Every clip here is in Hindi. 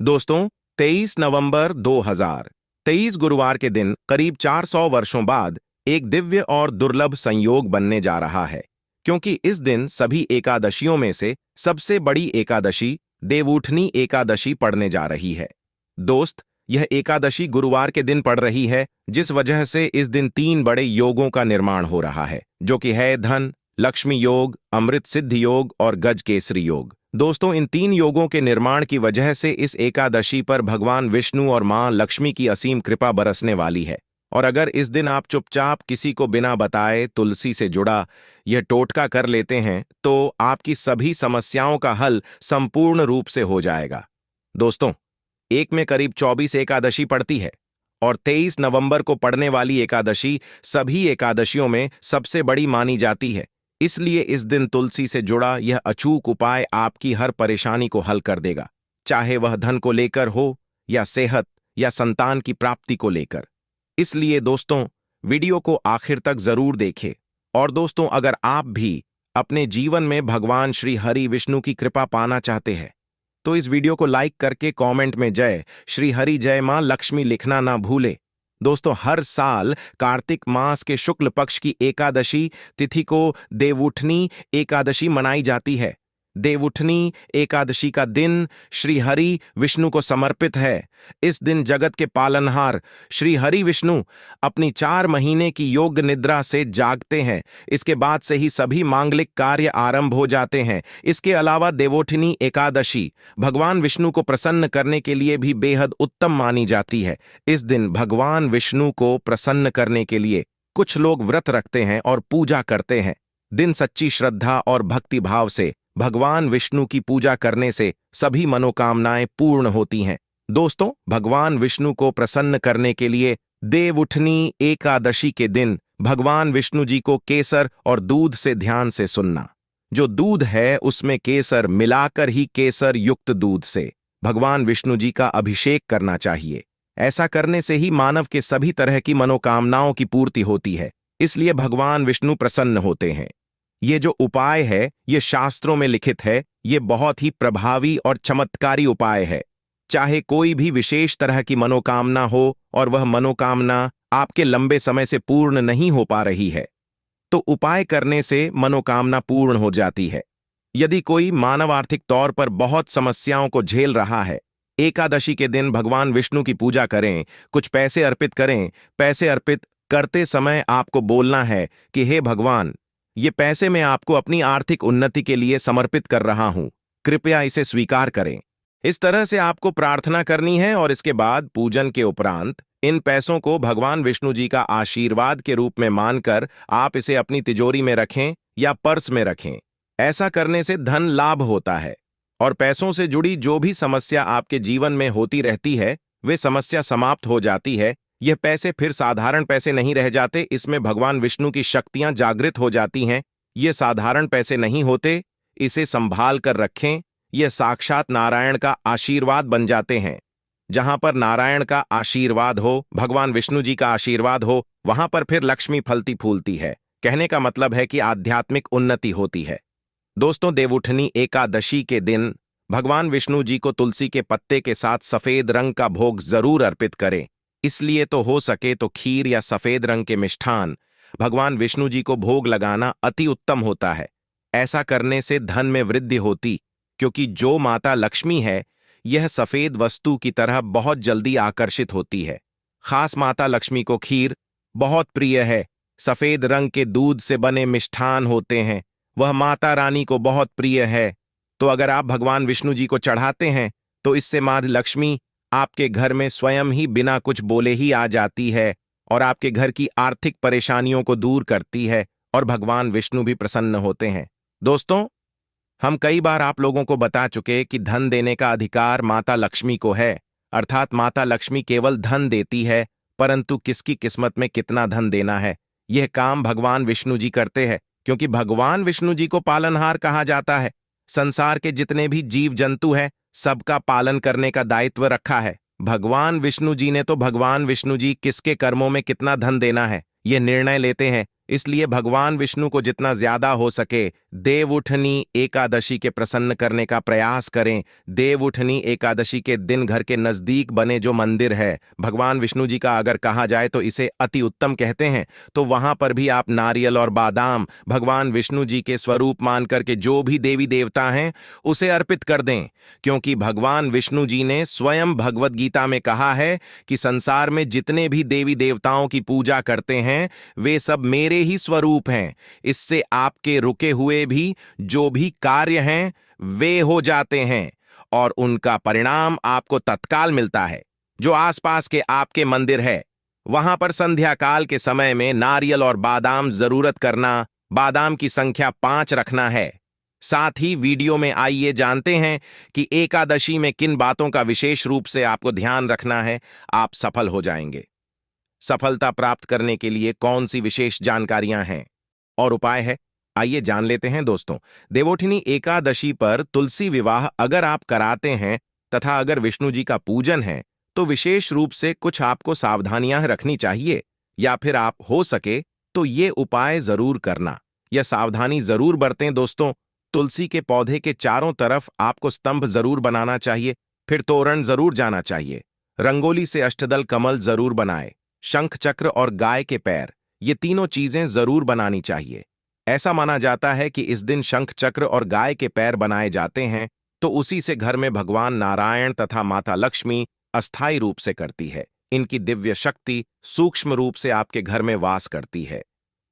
दोस्तों, 23 नवंबर 2023 गुरुवार के दिन करीब 400 वर्षों बाद एक दिव्य और दुर्लभ संयोग बनने जा रहा है, क्योंकि इस दिन सभी एकादशियों में से सबसे बड़ी एकादशी देवउठनी एकादशी पड़ने जा रही है। दोस्त, यह एकादशी गुरुवार के दिन पड़ रही है, जिस वजह से इस दिन 3 बड़े योगों का निर्माण हो रहा है, जो कि है धन, लक्ष्मी योग, अमृत सिद्धि योग और गज केसरी योग। दोस्तों, इन 3 योगों के निर्माण की वजह से इस एकादशी पर भगवान विष्णु और मां लक्ष्मी की असीम कृपा बरसने वाली है। और अगर इस दिन आप चुपचाप किसी को बिना बताए तुलसी से जुड़ा यह टोटका कर लेते हैं, तो आपकी सभी समस्याओं का हल संपूर्ण रूप से हो जाएगा। दोस्तों, एक में करीब 24 एकादशी पड़ती है और 23 नवंबर को पड़ने वाली एकादशी सभी एकादशियों में सबसे बड़ी मानी जाती है। इसलिए इस दिन तुलसी से जुड़ा यह अचूक उपाय आपकी हर परेशानी को हल कर देगा, चाहे वह धन को लेकर हो या सेहत या संतान की प्राप्ति को लेकर। इसलिए दोस्तों, वीडियो को आखिर तक जरूर देखें। और दोस्तों, अगर आप भी अपने जीवन में भगवान श्री हरि विष्णु की कृपा पाना चाहते हैं, तो इस वीडियो को लाइक करके कमेंट में जय श्री हरि जय मां लक्ष्मी लिखना ना भूले। दोस्तों, हर साल कार्तिक मास के शुक्ल पक्ष की एकादशी तिथि को देवउठनी एकादशी मनाई जाती है। देवउठनी एकादशी का दिन श्री हरि विष्णु को समर्पित है। इस दिन जगत के पालनहार श्री हरि विष्णु अपनी 4 महीने की योग निद्रा से जागते हैं। इसके बाद से ही सभी मांगलिक कार्य आरंभ हो जाते हैं। इसके अलावा देवउठनी एकादशी भगवान विष्णु को प्रसन्न करने के लिए भी बेहद उत्तम मानी जाती है। इस दिन भगवान विष्णु को प्रसन्न करने के लिए कुछ लोग व्रत रखते हैं और पूजा करते हैं। दिन सच्ची श्रद्धा और भक्ति भाव से भगवान विष्णु की पूजा करने से सभी मनोकामनाएं पूर्ण होती हैं। दोस्तों, भगवान विष्णु को प्रसन्न करने के लिए देवउठनी एकादशी के दिन भगवान विष्णु जी को केसर और दूध से ध्यान से सुनना। जो दूध है उसमें केसर मिलाकर ही केसर युक्त दूध से भगवान विष्णु जी का अभिषेक करना चाहिए। ऐसा करने से ही मानव के सभी तरह की मनोकामनाओं की पूर्ति होती है। इसलिए भगवान विष्णु प्रसन्न होते हैं। ये जो उपाय है, ये शास्त्रों में लिखित है। ये बहुत ही प्रभावी और चमत्कारी उपाय है। चाहे कोई भी विशेष तरह की मनोकामना हो और वह मनोकामना आपके लंबे समय से पूर्ण नहीं हो पा रही है, तो उपाय करने से मनोकामना पूर्ण हो जाती है। यदि कोई मानव आर्थिक तौर पर बहुत समस्याओं को झेल रहा है, एकादशी के दिन भगवान विष्णु की पूजा करें, कुछ पैसे अर्पित करें। पैसे अर्पित करते समय आपको बोलना है कि हे भगवान, ये पैसे मैं आपको अपनी आर्थिक उन्नति के लिए समर्पित कर रहा हूं, कृपया इसे स्वीकार करें। इस तरह से आपको प्रार्थना करनी है और इसके बाद पूजन के उपरांत इन पैसों को भगवान विष्णु जी का आशीर्वाद के रूप में मानकर आप इसे अपनी तिजोरी में रखें या पर्स में रखें। ऐसा करने से धन लाभ होता है और पैसों से जुड़ी जो भी समस्या आपके जीवन में होती रहती है, वे समस्या समाप्त हो जाती है। यह पैसे फिर साधारण पैसे नहीं रह जाते, इसमें भगवान विष्णु की शक्तियां जागृत हो जाती हैं। ये साधारण पैसे नहीं होते, इसे संभाल कर रखें। यह साक्षात नारायण का आशीर्वाद बन जाते हैं। जहां पर नारायण का आशीर्वाद हो, भगवान विष्णु जी का आशीर्वाद हो, वहां पर फिर लक्ष्मी फलती फूलती है। कहने का मतलब है कि आध्यात्मिक उन्नति होती है। दोस्तों, देवउठनी एकादशी के दिन भगवान विष्णु जी को तुलसी के पत्ते के साथ सफेद रंग का भोग जरूर अर्पित करें। इसलिए तो हो सके तो खीर या सफेद रंग के मिष्ठान भगवान विष्णु जी को भोग लगाना अति उत्तम होता है। ऐसा करने से धन में वृद्धि होती, क्योंकि जो माता लक्ष्मी है, यह सफेद वस्तु की तरह बहुत जल्दी आकर्षित होती है। खास माता लक्ष्मी को खीर बहुत प्रिय है। सफेद रंग के दूध से बने मिष्ठान होते हैं, वह माता रानी को बहुत प्रिय है। तो अगर आप भगवान विष्णु जी को चढ़ाते हैं, तो इससे मां लक्ष्मी आपके घर में स्वयं ही बिना कुछ बोले ही आ जाती है और आपके घर की आर्थिक परेशानियों को दूर करती है और भगवान विष्णु भी प्रसन्न होते हैं। दोस्तों, हम कई बार आप लोगों को बता चुके कि धन देने का अधिकार माता लक्ष्मी को है। अर्थात माता लक्ष्मी केवल धन देती है, परंतु किसकी किस्मत में कितना धन देना है, यह काम भगवान विष्णु जी करते हैं। क्योंकि भगवान विष्णु जी को पालनहार कहा जाता है। संसार के जितने भी जीव जंतु हैं, सबका पालन करने का दायित्व रखा है भगवान विष्णु जी ने। तो भगवान विष्णु जी किसके कर्मों में कितना धन देना है, यह निर्णय लेते हैं। इसलिए भगवान विष्णु को जितना ज्यादा हो सके देवउठनी एकादशी के प्रसन्न करने का प्रयास करें। देवउठनी एकादशी के दिन घर के नजदीक बने जो मंदिर है, भगवान विष्णु जी का अगर कहा जाए तो इसे अति उत्तम कहते हैं, तो वहां पर भी आप नारियल और बादाम भगवान विष्णु जी के स्वरूप मान करके जो भी देवी देवता हैं उसे अर्पित कर दें। क्योंकि भगवान विष्णु जी ने स्वयं भगवत गीता में कहा है कि संसार में जितने भी देवी देवताओं की पूजा करते हैं वे सब मेरे ही स्वरूप हैं। इससे आपके रुके हुए भी जो भी कार्य हैं वे हो जाते हैं और उनका परिणाम आपको तत्काल मिलता है। जो आसपास के आपके मंदिर है वहां पर संध्या काल के समय में नारियल और बादाम जरूरत करना, बादाम की संख्या 5 रखना है। साथ ही वीडियो में आइए जानते हैं कि एकादशी में किन बातों का विशेष रूप से आपको ध्यान रखना है, आप सफल हो जाएंगे। सफलता प्राप्त करने के लिए कौन सी विशेष जानकारियां हैं और उपाय है, आइए जान लेते हैं दोस्तों। देवोठनी एकादशी पर तुलसी विवाह अगर आप कराते हैं तथा अगर विष्णु जी का पूजन है तो विशेष रूप से कुछ आपको सावधानियां रखनी चाहिए, या फिर आप हो सके तो ये उपाय जरूर करना या सावधानी जरूर बरतें दोस्तों। तुलसी के पौधे के चारों तरफ आपको स्तंभ जरूर बनाना चाहिए, फिर तोरण जरूर जाना चाहिए। रंगोली से अष्टदल कमल जरूर बनाए। शंख चक्र और गाय के पैर, ये तीनों चीजें जरूर बनानी चाहिए। ऐसा माना जाता है कि इस दिन शंख चक्र और गाय के पैर बनाए जाते हैं तो उसी से घर में भगवान नारायण तथा माता लक्ष्मी अस्थायी रूप से करती है। इनकी दिव्य शक्ति सूक्ष्म रूप से आपके घर में वास करती है।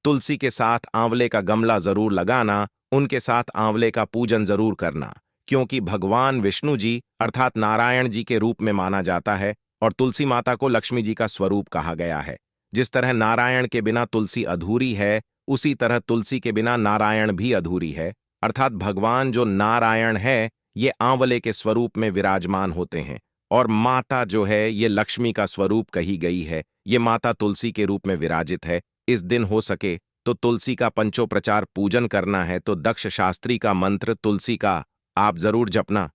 तुलसी के साथ आंवले का गमला जरूर लगाना, उनके साथ आंवले का पूजन जरूर करना, क्योंकि भगवान विष्णु जी अर्थात नारायण जी के रूप में माना जाता है और तुलसी माता को लक्ष्मी जी का स्वरूप कहा गया है। जिस तरह नारायण के बिना तुलसी अधूरी है, उसी तरह तुलसी के बिना नारायण भी अधूरी है। अर्थात भगवान जो नारायण है ये आंवले के स्वरूप में विराजमान होते हैं और माता जो है ये लक्ष्मी का स्वरूप कही गई है, ये माता तुलसी के रूप में विराजित है। इस दिन हो सके तो तुलसी का पंचोपचार पूजन करना है तो दक्ष शास्त्री का मंत्र तुलसी का आप जरूर जपना।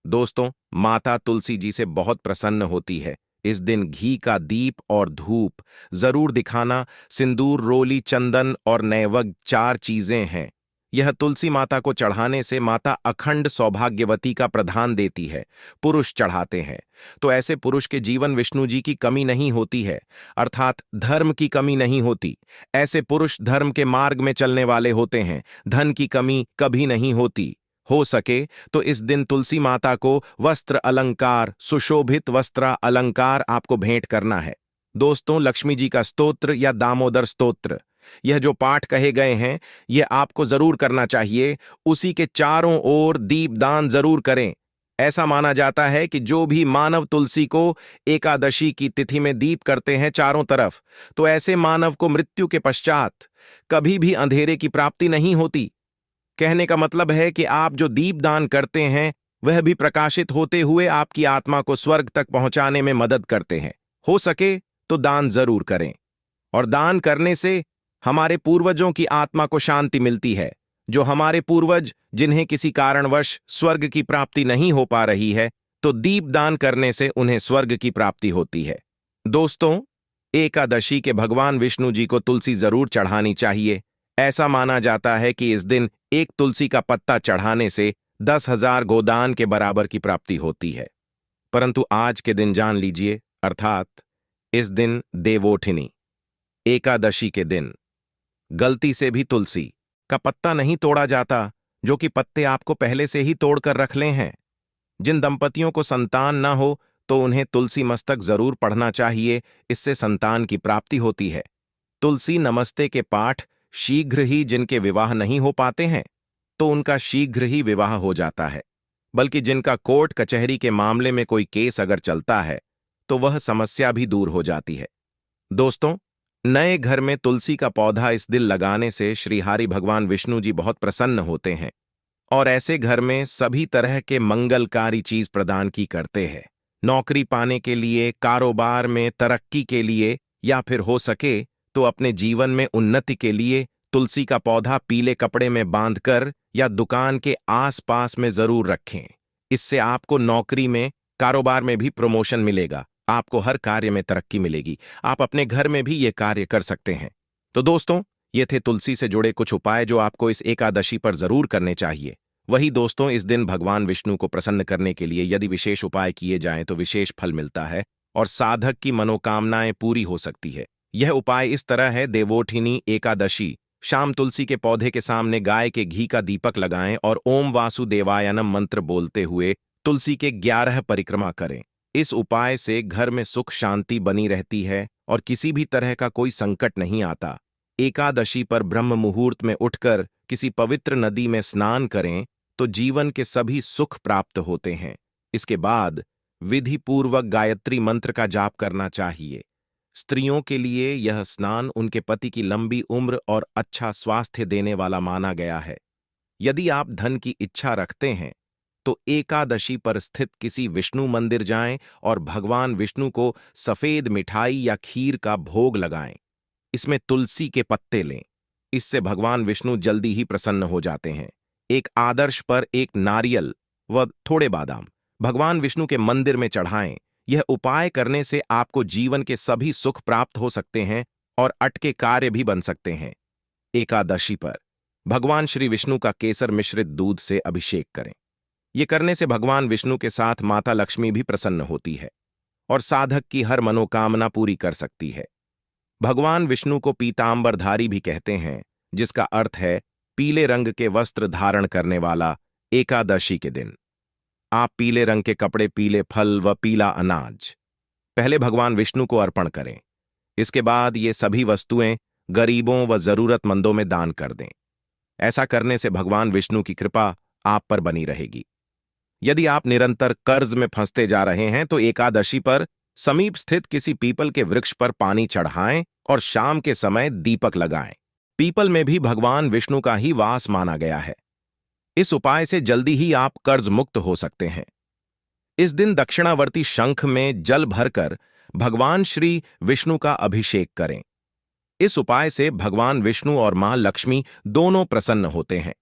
दोस्तों, माता तुलसी जी से बहुत प्रसन्न होती है। इस दिन घी का दीप और धूप जरूर दिखाना। सिंदूर, रोली, चंदन और नैवेद्य 4 चीजें हैं। यह तुलसी माता को चढ़ाने से माता अखंड सौभाग्यवती का प्रदान देती है। पुरुष चढ़ाते हैं तो ऐसे पुरुष के जीवन विष्णु जी की कमी नहीं होती है, अर्थात धर्म की कमी नहीं होती। ऐसे पुरुष धर्म के मार्ग में चलने वाले होते हैं, धन की कमी कभी नहीं होती। हो सके तो इस दिन तुलसी माता को वस्त्र अलंकार, सुशोभित वस्त्र अलंकार आपको भेंट करना है। दोस्तों, लक्ष्मी जी का स्तोत्र या दामोदर स्तोत्र, यह जो पाठ कहे गए हैं ये आपको जरूर करना चाहिए। उसी के चारों ओर दीपदान जरूर करें। ऐसा माना जाता है कि जो भी मानव तुलसी को एकादशी की तिथि में दीप करते हैं चारों तरफ, तो ऐसे मानव को मृत्यु के पश्चात कभी भी अंधेरे की प्राप्ति नहीं होती। कहने का मतलब है कि आप जो दीपदान करते हैं वह भी प्रकाशित होते हुए आपकी आत्मा को स्वर्ग तक पहुंचाने में मदद करते हैं। हो सके तो दान जरूर करें, और दान करने से हमारे पूर्वजों की आत्मा को शांति मिलती है। जो हमारे पूर्वज जिन्हें किसी कारणवश स्वर्ग की प्राप्ति नहीं हो पा रही है, तो दीपदान करने से उन्हें स्वर्ग की प्राप्ति होती है। दोस्तों, एकादशी के भगवान विष्णु जी को तुलसी जरूर चढ़ानी चाहिए। ऐसा माना जाता है कि इस दिन एक तुलसी का पत्ता चढ़ाने से 10,000 गोदान के बराबर की प्राप्ति होती है। परंतु आज के दिन जान लीजिए, अर्थात इस दिन देवोठनी एकादशी के दिन गलती से भी तुलसी का पत्ता नहीं तोड़ा जाता, जो कि पत्ते आपको पहले से ही तोड़कर रख ले हैं। जिन दंपतियों को संतान न हो तो उन्हें तुलसी मस्तक जरूर पढ़ना चाहिए, इससे संतान की प्राप्ति होती है। तुलसी नमस्ते के पाठ शीघ्र ही जिनके विवाह नहीं हो पाते हैं तो उनका शीघ्र ही विवाह हो जाता है, बल्कि जिनका कोर्ट कचहरी के मामले में कोई केस अगर चलता है तो वह समस्या भी दूर हो जाती है। दोस्तों, नए घर में तुलसी का पौधा इस दिन लगाने से श्रीहरि भगवान विष्णु जी बहुत प्रसन्न होते हैं और ऐसे घर में सभी तरह के मंगलकारी चीज प्रदान की करते हैं। नौकरी पाने के लिए, कारोबार में तरक्की के लिए, या फिर हो सके तो अपने जीवन में उन्नति के लिए तुलसी का पौधा पीले कपड़े में बांधकर या दुकान के आसपास में जरूर रखें। इससे आपको नौकरी में, कारोबार में भी प्रमोशन मिलेगा, आपको हर कार्य में तरक्की मिलेगी। आप अपने घर में भी ये कार्य कर सकते हैं। तो दोस्तों, ये थे तुलसी से जुड़े कुछ उपाय जो आपको इस एकादशी पर जरूर करने चाहिए। वही दोस्तों, इस दिन भगवान विष्णु को प्रसन्न करने के लिए यदि विशेष उपाय किए जाएं तो विशेष फल मिलता है और साधक की मनोकामनाएं पूरी हो सकती है। यह उपाय इस तरह है। देवोठिनी एकादशी, शाम तुलसी के पौधे के सामने गाय के घी का दीपक लगाएं और ओम वासुदेवायनम मंत्र बोलते हुए तुलसी के 11 परिक्रमा करें। इस उपाय से घर में सुख शांति बनी रहती है और किसी भी तरह का कोई संकट नहीं आता। एकादशी पर ब्रह्म मुहूर्त में उठकर किसी पवित्र नदी में स्नान करें तो जीवन के सभी सुख प्राप्त होते हैं। इसके बाद विधि पूर्वक गायत्री मंत्र का जाप करना चाहिए। स्त्रियों के लिए यह स्नान उनके पति की लंबी उम्र और अच्छा स्वास्थ्य देने वाला माना गया है। यदि आप धन की इच्छा रखते हैं तो एकादशी पर स्थित किसी विष्णु मंदिर जाएं और भगवान विष्णु को सफेद मिठाई या खीर का भोग लगाएं। इसमें तुलसी के पत्ते लें। इससे भगवान विष्णु जल्दी ही प्रसन्न हो जाते हैं। एक आदर्श पर एक नारियल व थोड़े बादाम भगवान विष्णु के मंदिर में चढ़ाएं। यह उपाय करने से आपको जीवन के सभी सुख प्राप्त हो सकते हैं और अटके कार्य भी बन सकते हैं। एकादशी पर भगवान श्री विष्णु का केसर मिश्रित दूध से अभिषेक करें। यह करने से भगवान विष्णु के साथ माता लक्ष्मी भी प्रसन्न होती है और साधक की हर मनोकामना पूरी कर सकती है। भगवान विष्णु को पीतांबरधारी भी कहते हैं, जिसका अर्थ है पीले रंग के वस्त्र धारण करने वाला। एकादशी के दिन आप पीले रंग के कपड़े, पीले फल व पीला अनाज पहले भगवान विष्णु को अर्पण करें। इसके बाद ये सभी वस्तुएं गरीबों व जरूरतमंदों में दान कर दें। ऐसा करने से भगवान विष्णु की कृपा आप पर बनी रहेगी। यदि आप निरंतर कर्ज में फंसते जा रहे हैं तो एकादशी पर समीप स्थित किसी पीपल के वृक्ष पर पानी चढ़ाएं और शाम के समय दीपक लगाएं। पीपल में भी भगवान विष्णु का ही वास माना गया है। इस उपाय से जल्दी ही आप कर्ज मुक्त हो सकते हैं। इस दिन दक्षिणावर्ती शंख में जल भरकर भगवान श्री विष्णु का अभिषेक करें। इस उपाय से भगवान विष्णु और मां लक्ष्मी दोनों प्रसन्न होते हैं।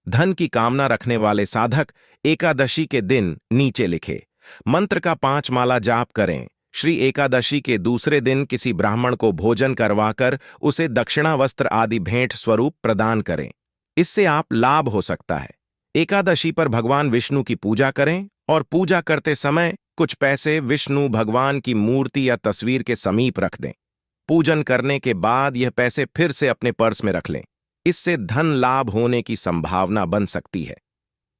धन की कामना रखने वाले साधक एकादशी के दिन नीचे लिखे मंत्र का 5 माला जाप करें। श्री एकादशी के दूसरे दिन किसी ब्राह्मण को भोजन करवाकर उसे दक्षिणा वस्त्र आदि भेंट स्वरूप प्रदान करें। इससे आप लाभ हो सकता है। एकादशी पर भगवान विष्णु की पूजा करें और पूजा करते समय कुछ पैसे विष्णु भगवान की मूर्ति या तस्वीर के समीप रख दें। पूजन करने के बाद यह पैसे फिर से अपने पर्स में रख लें। इससे धन लाभ होने की संभावना बन सकती है।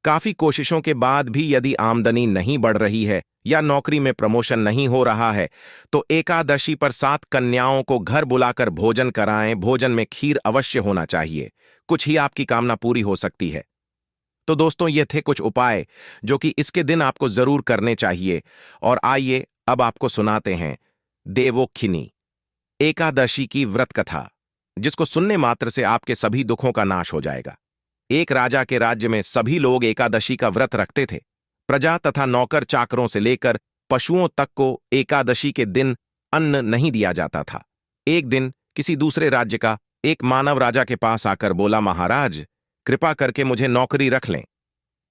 काफी कोशिशों के बाद भी यदि आमदनी नहीं बढ़ रही है या नौकरी में प्रमोशन नहीं हो रहा है तो एकादशी पर 7 कन्याओं को घर बुलाकर भोजन कराएं। भोजन में खीर अवश्य होना चाहिए। कुछ ही आपकी कामना पूरी हो सकती है। तो दोस्तों, ये थे कुछ उपाय जो कि इसके दिन आपको जरूर करने चाहिए। और आइए अब आपको सुनाते हैं देवोखिनी एकादशी की व्रत कथा, जिसको सुनने मात्र से आपके सभी दुखों का नाश हो जाएगा। एक राजा के राज्य में सभी लोग एकादशी का व्रत रखते थे। प्रजा तथा नौकर चाकरों से लेकर पशुओं तक को एकादशी के दिन अन्न नहीं दिया जाता था। एक दिन किसी दूसरे राज्य का एक मानव राजा के पास आकर बोला, महाराज, कृपा करके मुझे नौकरी रख लें।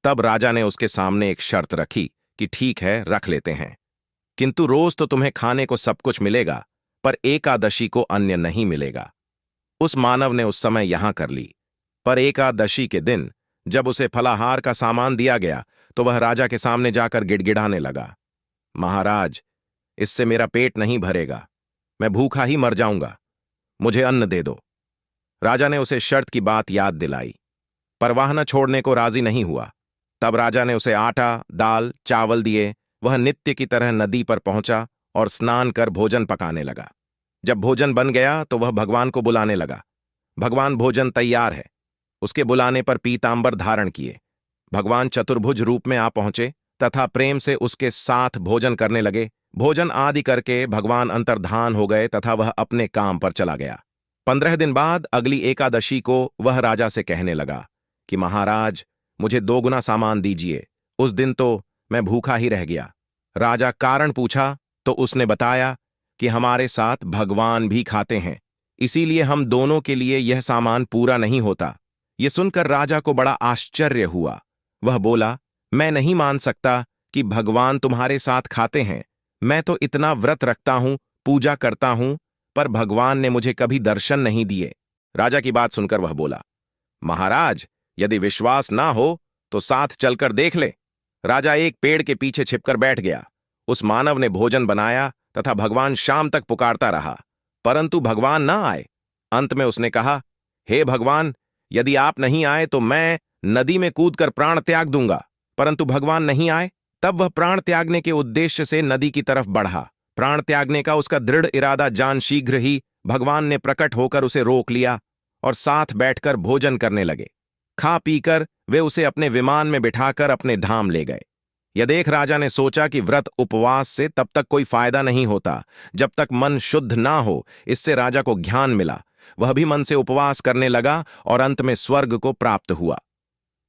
तब राजा ने उसके सामने एक शर्त रखी कि ठीक है, रख लेते हैं, किंतु रोज तो तुम्हें खाने को सब कुछ मिलेगा, पर एकादशी को अन्न नहीं मिलेगा। उस मानव ने उस समय यहां कर ली, पर एकादशी के दिन जब उसे फलाहार का सामान दिया गया तो वह राजा के सामने जाकर गिड़गिड़ाने लगा, महाराज, इससे मेरा पेट नहीं भरेगा, मैं भूखा ही मर जाऊंगा, मुझे अन्न दे दो। राजा ने उसे शर्त की बात याद दिलाई, पर वह न छोड़ने को राजी नहीं हुआ। तब राजा ने उसे आटा, दाल, चावल दिए। वह नित्य की तरह नदी पर पहुंचा और स्नान कर भोजन पकाने लगा। जब भोजन बन गया तो वह भगवान को बुलाने लगा। भगवान, भोजन तैयार है। उसके बुलाने पर पीतांबर धारण किए भगवान चतुर्भुज रूप में आ पहुंचे तथा प्रेम से उसके साथ भोजन करने लगे। भोजन आदि करके भगवान अंतर्धान हो गए तथा वह अपने काम पर चला गया। 15 दिन बाद अगली एकादशी को वह राजा से कहने लगा कि महाराज, मुझे 2 गुना सामान दीजिए। उस दिन तो मैं भूखा ही रह गया। राजा कारण पूछा तो उसने बताया कि हमारे साथ भगवान भी खाते हैं, इसीलिए हम दोनों के लिए यह सामान पूरा नहीं होता। यह सुनकर राजा को बड़ा आश्चर्य हुआ। वह बोला, मैं नहीं मान सकता कि भगवान तुम्हारे साथ खाते हैं। मैं तो इतना व्रत रखता हूं, पूजा करता हूं, पर भगवान ने मुझे कभी दर्शन नहीं दिए। राजा की बात सुनकर वह बोला, महाराज, यदि विश्वास ना हो तो साथ चलकर देख ले। राजा एक पेड़ के पीछे छिपकर बैठ गया। उस मानव ने भोजन बनाया तथा भगवान शाम तक पुकारता रहा, परंतु भगवान ना आए। अंत में उसने कहा, हे भगवान, यदि आप नहीं आए तो मैं नदी में कूदकर प्राण त्याग दूंगा। परंतु भगवान नहीं आए। तब वह प्राण त्यागने के उद्देश्य से नदी की तरफ बढ़ा। प्राण त्यागने का उसका दृढ़ इरादा जान शीघ्र ही भगवान ने प्रकट होकर उसे रोक लिया और साथ बैठकर भोजन करने लगे। खा पीकर वे उसे अपने विमान में बिठाकर अपने धाम ले गए। यह देख राजा ने सोचा कि व्रत उपवास से तब तक कोई फायदा नहीं होता जब तक मन शुद्ध ना हो। इससे राजा को ज्ञान मिला। वह भी मन से उपवास करने लगा और अंत में स्वर्ग को प्राप्त हुआ।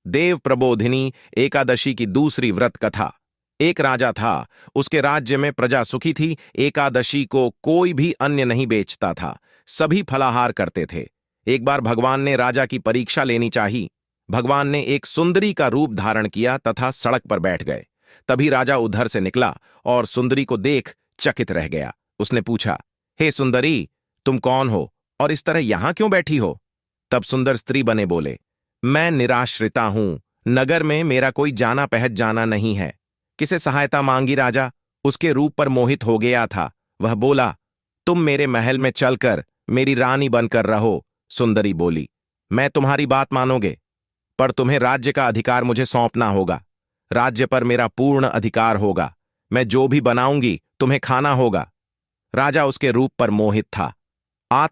देव प्रबोधिनी एकादशी की दूसरी व्रत कथा। एक राजा था, उसके राज्य में प्रजा सुखी थी। एकादशी को कोई भी अन्य नहीं बेचता था, सभी फलाहार करते थे। एक बार भगवान ने राजा की परीक्षा लेनी चाहिए। भगवान ने एक सुंदरी का रूप धारण किया तथा सड़क पर बैठ गए। तभी राजा उधर से निकला और सुंदरी को देख चकित रह गया। उसने पूछा, हे सुंदरी, तुम कौन हो और इस तरह यहां क्यों बैठी हो? तब सुंदर स्त्री बने बोले, मैं निराश्रिता हूं, नगर में मेरा कोई जाना पहचाना नहीं है। किसे सहायता मांगी राजा उसके रूप पर मोहित हो गया था। वह बोला, तुम मेरे महल में चलकर मेरी रानी बनकर रहो। सुंदरी बोली, मैं तुम्हारी बात मानोगे, पर तुम्हें राज्य का अधिकार मुझे सौंपना होगा। राज्य पर मेरा पूर्ण अधिकार होगा। मैं जो भी बनाऊंगी तुम्हें खाना होगा। राजा उसके रूप पर मोहित था।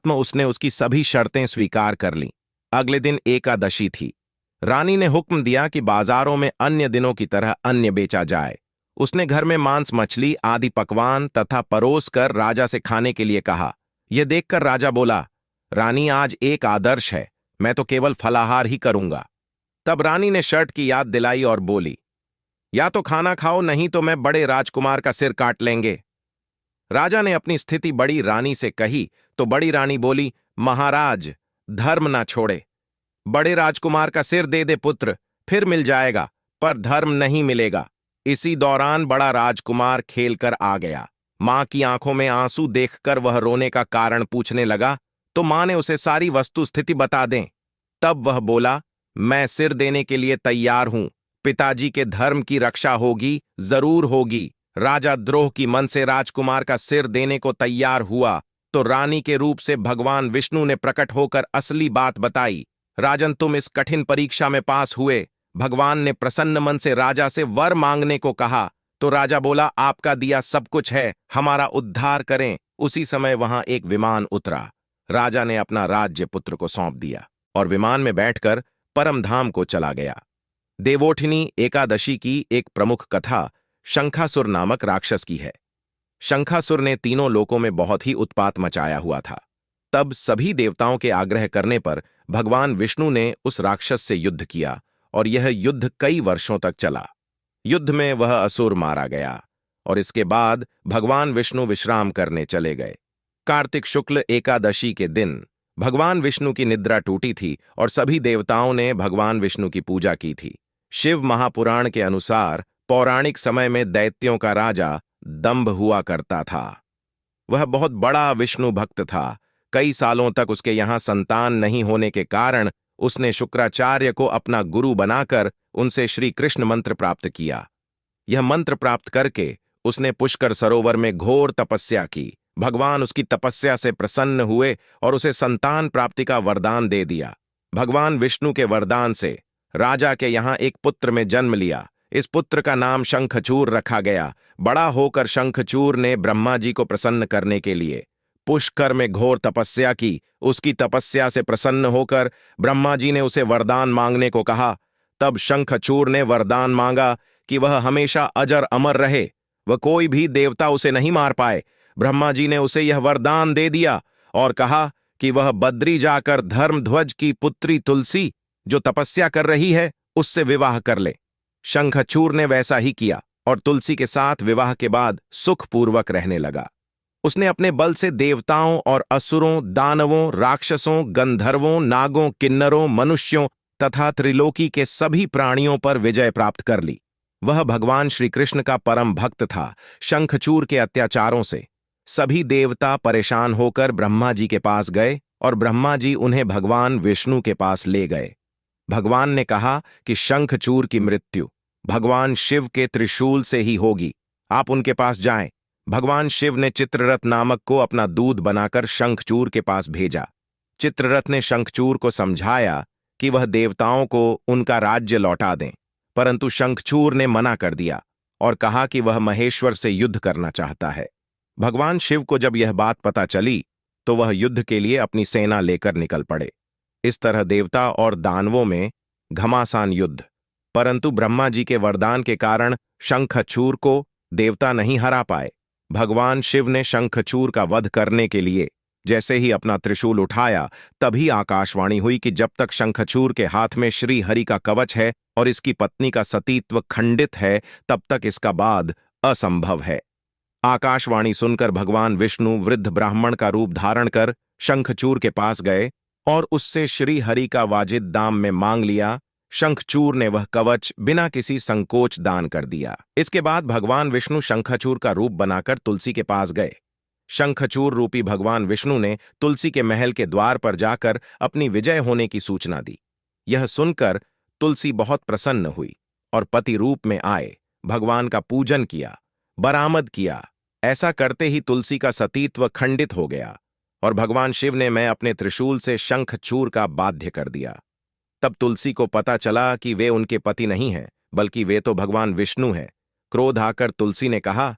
उसने उसकी सभी शर्तें स्वीकार कर लीं। अगले दिन एकादशी थी। रानी ने हुक्म दिया कि बाजारों में अन्य दिनों की तरह अन्न बेचा जाए। उसने घर में मांस, मछली आदि पकवान तथा परोस कर राजा से खाने के लिए कहा। यह देखकर राजा बोला, रानी, आज एक आदर्श है, मैं तो केवल फलाहार ही करूंगा। तब रानी ने शर्त की याद दिलाई और बोली, या तो खाना खाओ, नहीं तो मैं बड़े राजकुमार का सिर काट लेंगे। राजा ने अपनी स्थिति बड़ी रानी से कही तो बड़ी रानी बोली, महाराज, धर्म ना छोड़े। बड़े राजकुमार का सिर दे दे पुत्र, फिर मिल जाएगा, पर धर्म नहीं मिलेगा। इसी दौरान बड़ा राजकुमार खेलकर आ गया। मां की आंखों में आंसू देखकर वह रोने का कारण पूछने लगा तो मां ने उसे सारी वस्तु स्थिति बता दें। तब वह बोला, मैं सिर देने के लिए तैयार हूं। पिताजी के धर्म की रक्षा होगी, जरूर होगी। राजा द्रोह की मन से राजकुमार का सिर देने को तैयार हुआ तो रानी के रूप से भगवान विष्णु ने प्रकट होकर असली बात बताई। राजन, तुम इस कठिन परीक्षा में पास हुए। भगवान ने प्रसन्न मन से राजा से वर मांगने को कहा तो राजा बोला, आपका दिया सब कुछ है, हमारा उद्धार करें। उसी समय वहां एक विमान उतरा। राजा ने अपना राज्य पुत्र को सौंप दिया और विमान में बैठकर परमधाम को चला गया। देवोठिनी एकादशी की एक प्रमुख कथा शंखासुर नामक राक्षस की है। शंखासुर ने तीनों लोकों में बहुत ही उत्पात मचाया हुआ था। तब सभी देवताओं के आग्रह करने पर भगवान विष्णु ने उस राक्षस से युद्ध किया और यह युद्ध कई वर्षों तक चला। युद्ध में वह असुर मारा गया और इसके बाद भगवान विष्णु विश्राम करने चले गए। कार्तिक शुक्ल एकादशी के दिन भगवान विष्णु की निद्रा टूटी थी और सभी देवताओं ने भगवान विष्णु की पूजा की थी। शिव महापुराण के अनुसार पौराणिक समय में दैत्यों का राजा दंभ हुआ करता था। वह बहुत बड़ा विष्णु भक्त था। कई सालों तक उसके यहां संतान नहीं होने के कारण उसने शुक्राचार्य को अपना गुरु बनाकर उनसे श्री कृष्ण मंत्र प्राप्त किया। यह मंत्र प्राप्त करके उसने पुष्कर सरोवर में घोर तपस्या की। भगवान उसकी तपस्या से प्रसन्न हुए और उसे संतान प्राप्ति का वरदान दे दिया। भगवान विष्णु के वरदान से राजा के यहां एक पुत्र में जन्म लिया। इस पुत्र का नाम शंखचूर रखा गया। बड़ा होकर शंखचूर ने ब्रह्मा जी को प्रसन्न करने के लिए पुष्कर में घोर तपस्या की। उसकी तपस्या से प्रसन्न होकर ब्रह्मा जी ने उसे वरदान मांगने को कहा। तब शंखचूर ने वरदान मांगा कि वह हमेशा अजर अमर रहे, वह कोई भी देवता उसे नहीं मार पाए। ब्रह्मा जी ने उसे यह वरदान दे दिया और कहा कि वह बद्री जाकर धर्मध्वज की पुत्री तुलसी, जो तपस्या कर रही है, उससे विवाह कर ले। शंखचूर ने वैसा ही किया और तुलसी के साथ विवाह के बाद सुखपूर्वक रहने लगा। उसने अपने बल से देवताओं और असुरों, दानवों, राक्षसों, गंधर्वों, नागों, किन्नरों, मनुष्यों तथा त्रिलोकी के सभी प्राणियों पर विजय प्राप्त कर ली। वह भगवान श्री कृष्ण का परम भक्त था। शंखचूर के अत्याचारों से सभी देवता परेशान होकर ब्रह्मा जी के पास गए और ब्रह्मा जी उन्हें भगवान विष्णु के पास ले गए। भगवान ने कहा कि शंखचूर की मृत्यु भगवान शिव के त्रिशूल से ही होगी, आप उनके पास जाएं। भगवान शिव ने चित्ररथ नामक को अपना दूत बनाकर शंखचूर के पास भेजा। चित्ररथ ने शंखचूर को समझाया कि वह देवताओं को उनका राज्य लौटा दें, परंतु शंखचूर ने मना कर दिया और कहा कि वह महेश्वर से युद्ध करना चाहता है। भगवान शिव को जब यह बात पता चली तो वह युद्ध के लिए अपनी सेना लेकर निकल पड़े। इस तरह देवता और दानवों में घमासान युद्ध, परंतु ब्रह्मा जी के वरदान के कारण शंखचूर को देवता नहीं हरा पाए। भगवान शिव ने शंखचूर का वध करने के लिए जैसे ही अपना त्रिशूल उठाया, तभी आकाशवाणी हुई कि जब तक शंखचूर के हाथ में श्री हरि का कवच है और इसकी पत्नी का सतीत्व खंडित है, तब तक इसका बाद असंभव है। आकाशवाणी सुनकर भगवान विष्णु वृद्ध ब्राह्मण का रूप धारण कर शंखचूर के पास गए और उससे श्री हरि का वाजिब दाम में मांग लिया। शंखचूर ने वह कवच बिना किसी संकोच दान कर दिया। इसके बाद भगवान विष्णु शंखचूर का रूप बनाकर तुलसी के पास गए। शंखचूर रूपी भगवान विष्णु ने तुलसी के महल के द्वार पर जाकर अपनी विजय होने की सूचना दी। यह सुनकर तुलसी बहुत प्रसन्न हुई और पति रूप में आए भगवान का पूजन किया, बरामद किया। ऐसा करते ही तुलसी का सतीत्व खंडित हो गया और भगवान शिव ने मैं अपने त्रिशूल से शंखचूर का बाध्य कर दिया। तब तुलसी को पता चला कि वे उनके पति नहीं हैं, बल्कि वे तो भगवान विष्णु हैं। क्रोध आकर तुलसी ने कहा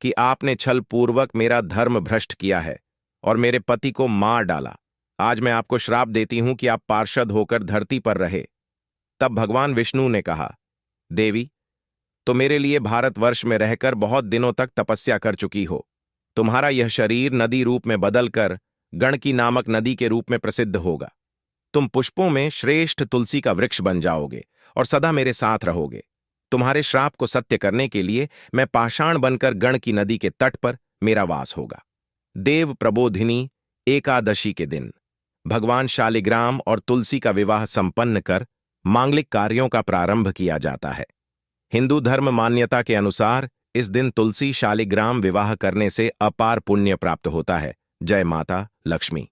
कि आपने छल पूर्वक मेरा धर्म भ्रष्ट किया है और मेरे पति को मार डाला। आज मैं आपको श्राप देती हूं कि आप पार्षद होकर धरती पर रहे। तब भगवान विष्णु ने कहा, देवी, तो मेरे लिए भारतवर्ष में रहकर बहुत दिनों तक तपस्या कर चुकी हो। तुम्हारा यह शरीर नदी रूप में बदलकर गणकी नामक नदी के रूप में प्रसिद्ध होगा। तुम पुष्पों में श्रेष्ठ तुलसी का वृक्ष बन जाओगे और सदा मेरे साथ रहोगे। तुम्हारे श्राप को सत्य करने के लिए मैं पाषाण बनकर गणकी नदी के तट पर मेरा वास होगा। देव प्रबोधिनी एकादशी के दिन भगवान शालिग्राम और तुलसी का विवाह संपन्न कर मांगलिक कार्यों का प्रारंभ किया जाता है। हिंदू धर्म मान्यता के अनुसार इस दिन तुलसी शालिग्राम विवाह करने से अपार पुण्य प्राप्त होता है। जय माता लक्ष्मी।